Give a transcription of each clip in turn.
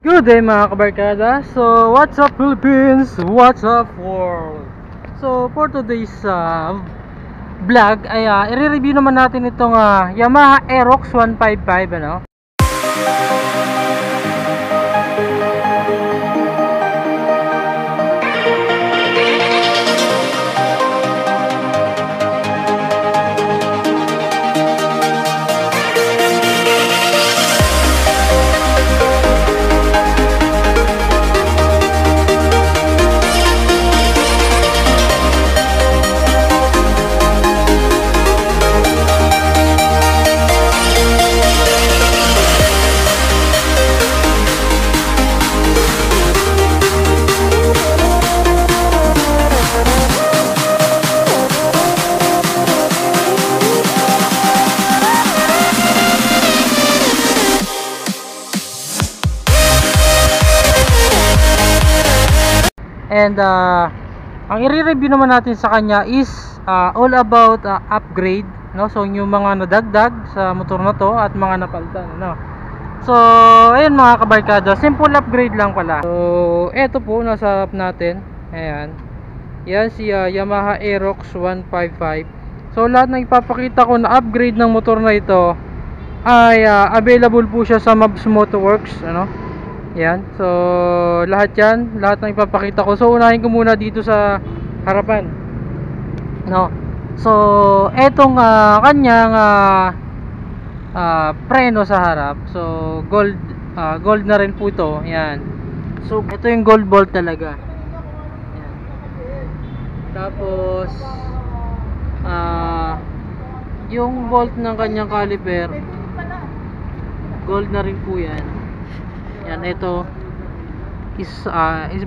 Good day mga kabarkada. So what's up Philippines? What's up world? So for today's vlog ay i-review naman natin itong Yamaha Aerox 155 ano. And ang i-review naman natin sa kanya is all about upgrade, no? So yung mga nadagdag sa motor na to at mga napalitan, no? So ayun mga kabarkada, simple upgrade lang pala. So eto po nasa harap natin. Ayan. Yan si Yamaha Aerox 155. So lahat ng ipapakita ko na upgrade ng motor na ito ay available po siya sa Mavs Motorworks, ano? Yan, so lahat ng ipapakita ko. So unahin ko muna dito sa harapan, no? So etong kanyang preno sa harap. So gold na rin po ito. Yan. So ito yung gold bolt talaga. Yan. Tapos yung bolt ng kanyang caliper gold na rin po yan. Yan, ito is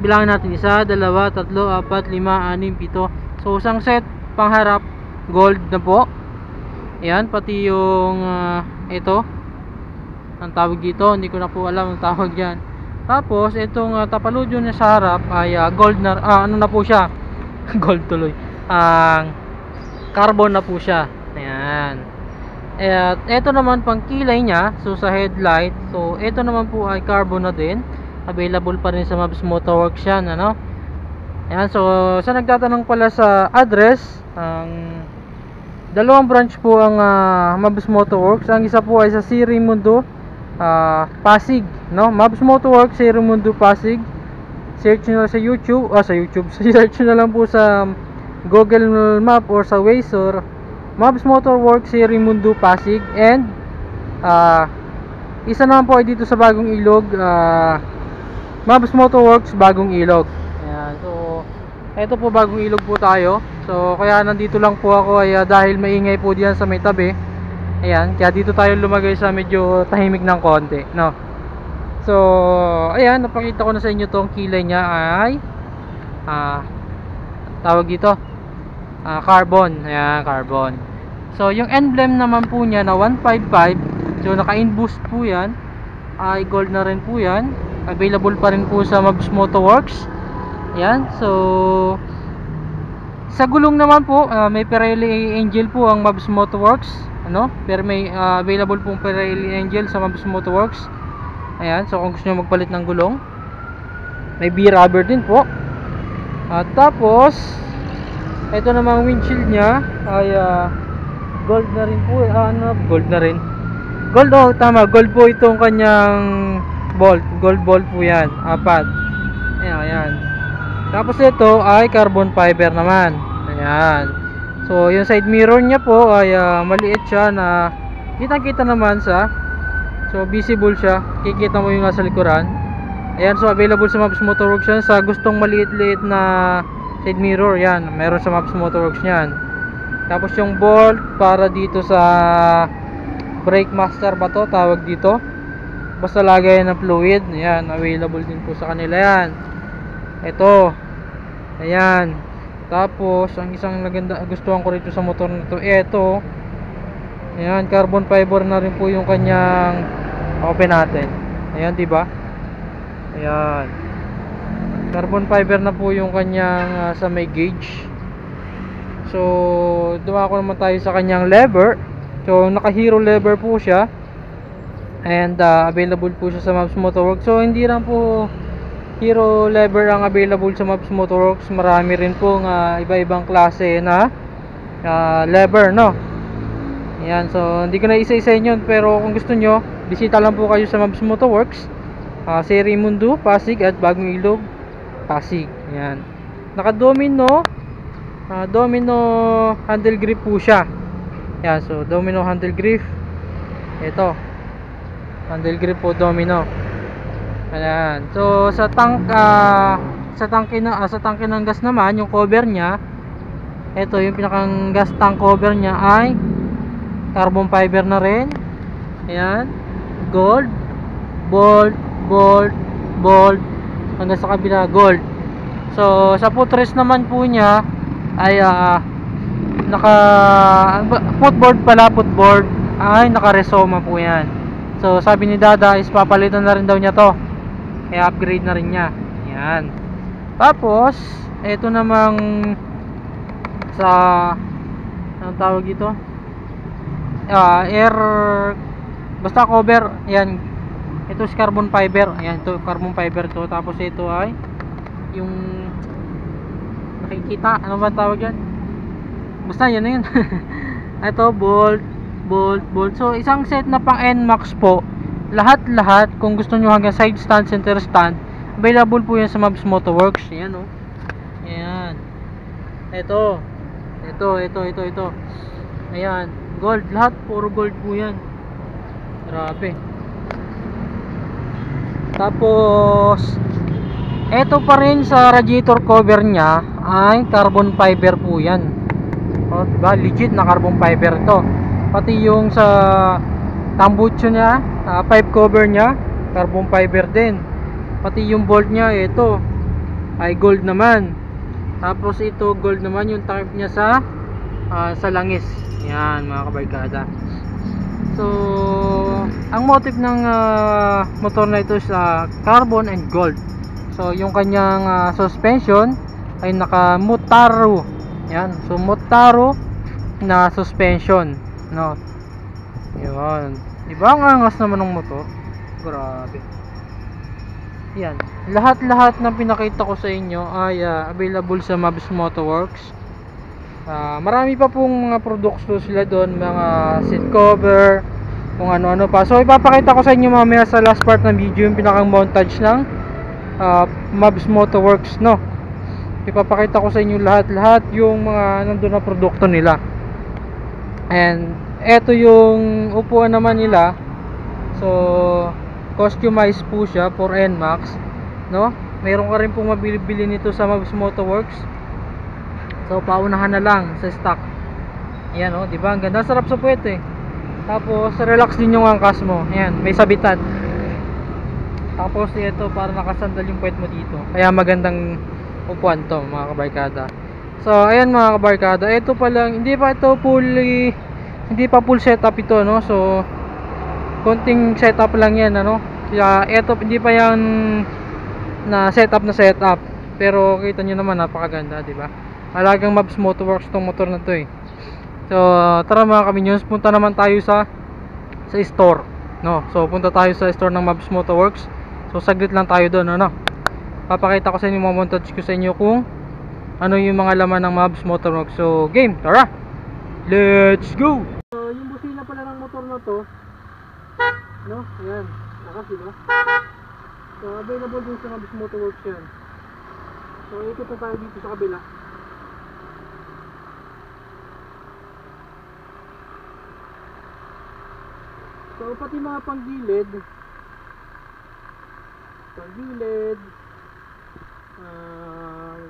bilangin natin 1, 2, 3, 4, 5, 6, 7. So isang set pangharap gold na po. Yan, pati yung ito ang tawag dito, hindi ko na po alam ang tawag diyan. Tapos itong tapaludyo niya sa harap ay gold na ano na po siya. Gold tuloy. Carbon na po siya. Ayan. At ito naman pang kilay niya, so sa headlight, so ito naman po ay carbon na din. Available pa rin sa Mavs Motorworks yan, ano. Ayan, so sa nagtatanong pala sa address, dalawang branch po ang Mavs Motorworks. Ang isa po ay sa Sirimundo, Pasig, no? Mavs Motorworks, Sirimundo, Pasig. Search nyo sa YouTube, search nyo na lang po sa Google Map or sa Waze or Mavs Motorworks, Sirimundo, Pasig. And isa naman po ay dito sa Bagong Ilog, Mavs Motorworks, Bagong Ilog. Ayan, so ito po Bagong Ilog po tayo. So kaya nandito lang po ako ay dahil maingay po diyan sa may tabi. Ayan, kaya dito tayo lumagay sa medyo tahimik ng konti, no? So ayan, napakita ko na sa inyo tong kilay niya ay tawag dito carbon. Ayan, carbon. So yung emblem naman po niya na 155, so naka-in-boost po yan, ay gold na rin po yan. Available pa rin po sa Mavs Motorworks. Ayan, so sa gulong naman po may Pirelli Angel po ang Mavs Motorworks, ano? Pero may available pong Pirelli Angel sa Mavs Motorworks. Ayan, so kung gusto nyo magpalit ng gulong, may B-rubber din po. At tapos ito namang windshield niya ay gold na rin po. Gold na rin. Gold, tama, gold po itong kanyang bolt. Gold bolt po yan, 4. Ayan, ayan. Tapos ito ay carbon fiber naman. Ayan. So yung side mirror niya po ay maliit siya na kitang-kita naman sa, so visible siya. Kikita mo yung nasa likuran. Ayan, so available sa Mavs Motorworks yan. Sa gustong maliit-liit na side mirror, yan, meron sa Mavs Motorworks yan. Tapos yung bolt para dito sa brake master ba to tawag dito, basta lagay ng fluid, yan, available din po sa kanila yan. Ito, ayan. Tapos ang isang gustuhan ko rito sa motor na to, ito, ayan, carbon fiber na rin po yung kanyang, open natin, ayan, diba, ayan, carbon fiber na po yung kanyang sa may gauge. So dumako naman tayo sa kanyang lever. So naka hero lever po siya. And available po siya sa Mavs Motorworks. So hindi lang po Hero lever ang available sa Mavs Motorworks. Marami rin po iba-ibang klase na lever, no? Ayan, so hindi ko na isa-isa yun, pero kung gusto nyo, bisita lang po kayo sa Mavs Motorworks, sa Raimundo, Pasig at Bagong Ilog, Pasig. Ayan, naka domino handle grip po siya. Ayan, so domino handle grip, ito handle grip po, domino. Ayan, so sa tangke ng gas naman, yung cover nya, ito yung pinakang gas tank cover nya ay carbon fiber na rin. Ayan, gold, bolt, hanggang sa kabila gold. So sa footrest naman po nya ay naka footboard ay naka Resoma po yan. So sabi ni Dada is papalitan na rin daw niya to, kaya upgrade na rin niya. Ayan, tapos ito namang sa anong tawag dito, air, basta cover. Ayan, ito is carbon fiber. Ayan, ito carbon fiber to. Tapos ito ay yung nakikita, ano ba tawag yan, basta yan na yun. Ito bolt. So isang set na pang NMAX po, lahat kung gusto nyo, hanggang side stand, center stand, available po yan sa Mavs Motorworks. Ayan, oh. Ayan, ito. Ayan, gold, lahat puro gold po yan. Grabe. Tapos eto pa rin, sa radiator cover nya ay carbon fiber po yan. O, diba? Legit na carbon fiber to. Pati yung sa tambucho nya, pipe cover nya, carbon fiber din. Pati yung bolt nya, ito ay gold naman. Tapos ito gold naman yung takip nya sa langis. Yan, mga kabarkada. So ang motif ng motor na ito is carbon and gold. So yung kanyang suspension ay naka Motaro. Yan, so Motaro na suspension, no? Yun, diba ang angas naman ng motor? Grabe. Yan, lahat na pinakita ko sa inyo ay available sa Mavs Motorworks. Marami pa pong mga products sila doon, mga seat cover, kung ano-ano pa. So ipapakita ko sa inyo mamaya sa last part ng video yung pinakang montage ng Mavs Motorworks, no? Ipapakita ko sa inyo lahat yung mga nandun na produkto nila. And eto yung upuan naman nila. So customized po siya for NMAX, no? Meron ka rin pong mabili nito sa Mavs Motorworks. So paunahan na lang sa stock. Ayan, oh, di ba? Ang ganda, sarap sa puwet eh. Tapos relax din yung angkas mo. Ayan, may sabitan. Tapos ito, para nakasandal yung puwet mo dito. Kaya magandang upuan to, mga kabarkada. So ayan, mga kabarkada, ito pa lang, hindi pa full setup ito, no? So konting setup lang yan, ano? Kaya ito, hindi pa yan na setup, pero kita nyo naman, napakaganda, di ba? Alagang Mavs Motorworks tong motor na to eh. So tara mga kaminyons, punta naman tayo sa store, no? So punta tayo sa store ng Mavs Motorworks. So saglit lang tayo doon, ano? Papakita ko sa inyo, montage ko sa inyo kung ano yung mga laman ng Mavs Motorworks. So game, tara, let's go. So yung busina pala ng motor na to, no? Ayan, lakas, diba? So available din sa Mavs Motorworks yan. So ikot na tayo dito sa kabila. So pati mga panggilid,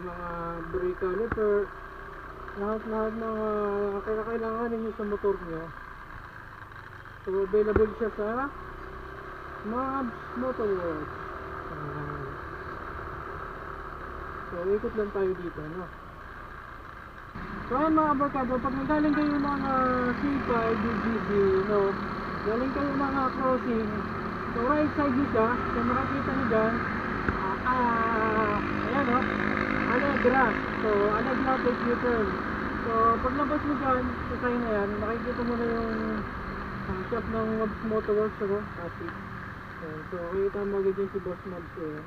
mga brake caliper, lahat ng kailanganin nyo sa motor nyo. So available siya sa Mavs Motorworks. So ikot lang tayo dito, no? So ayun, mga barkada, pag nagaling kayo mga C5, DGB, no, galing kayo mga crossing, so right side nyo siya, so makakita nyo dyan, ayan, o, Allegra. So Allegra take U-turn. So paglabas mo dyan sa sign na yan, makikita mo na yung Ang shop ng Mobs Motorworks, ano? Pasig. Ayan, so kita mo agad yun si Boss Mobs eh.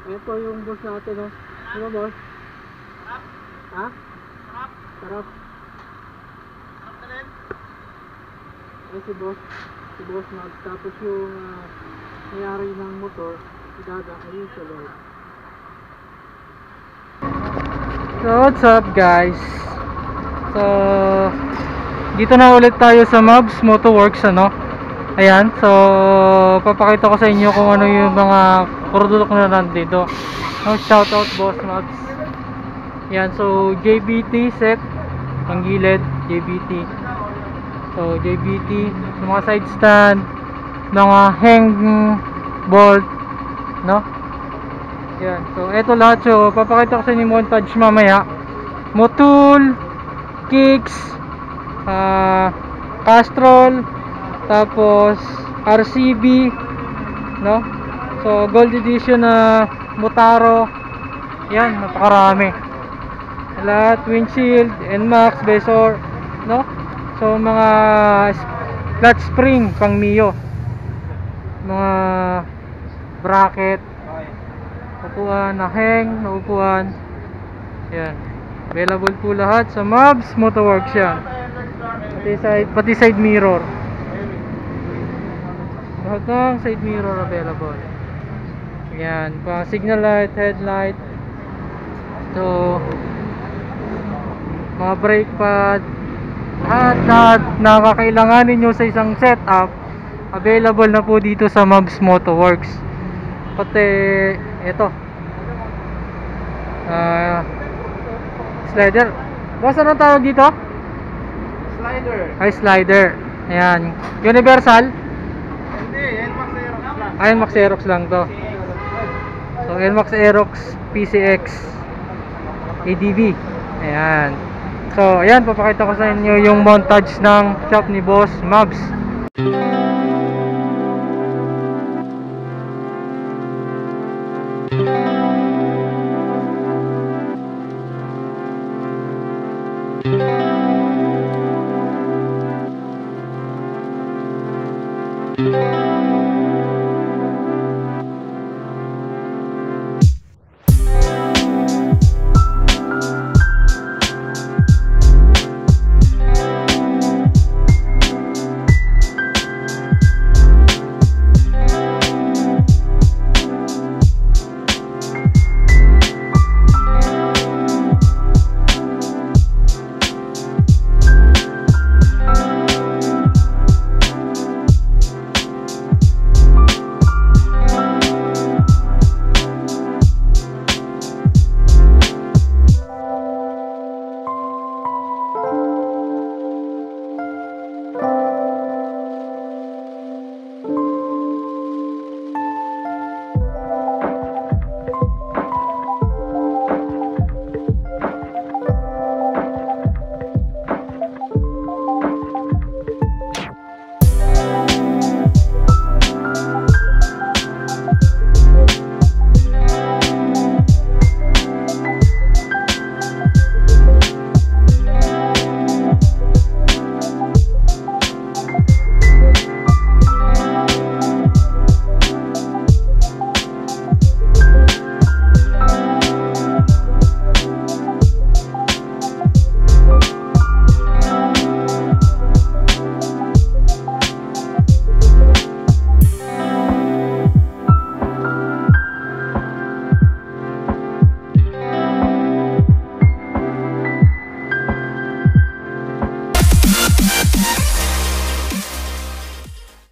Ito yung boss natin, no? Ano boss? Sarap. Ha? Sarap. Sarap. Sarap na rin. Ay si Boss Mobs. Tapos yung mayari ng motor, si Dada, ayun sa loob. So what's up guys? So dito na ulit tayo sa Mobs Motorworks, ano? Ayan, so papakita ko sa inyo kung ano yung mga produkto na nandito. No, shoutout Boss Mobs. Ayan, so JBT set ang gilid, JBT. So JBT, mga side stand, mga hang bolt, no? Ayan, so eto lahat. So papakita ko sa inyo montage mamaya. Motul, kicks, castrol, tapos RCB, no? So gold edition na Motaro. Yan, napakarami. Lahat, windshield, NMAX, Besor, no? So mga flat spring pang Mio. Mga bracket, upuan na hang, na upuan. Yan. Available po lahat sa Mobs Motorworks yan. Pati side mirror. Lahat ng side mirror available. Yan, pang signal light, headlight. So mga brake pad, lahat na kakailanganin nyo sa isang setup, available na po dito sa Mobs Motorworks. Pati ito slider. Boss, anong tawag dito? Slider. Ay, slider. Ayan, universal. Hindi, NMAX Aerox lang. Ay, NMAX Aerox lang to. So NMAX Aerox PCX ADV. Ayan. So ayan, papakita ko sa inyo yung montage ng shop ni Boss Mobs.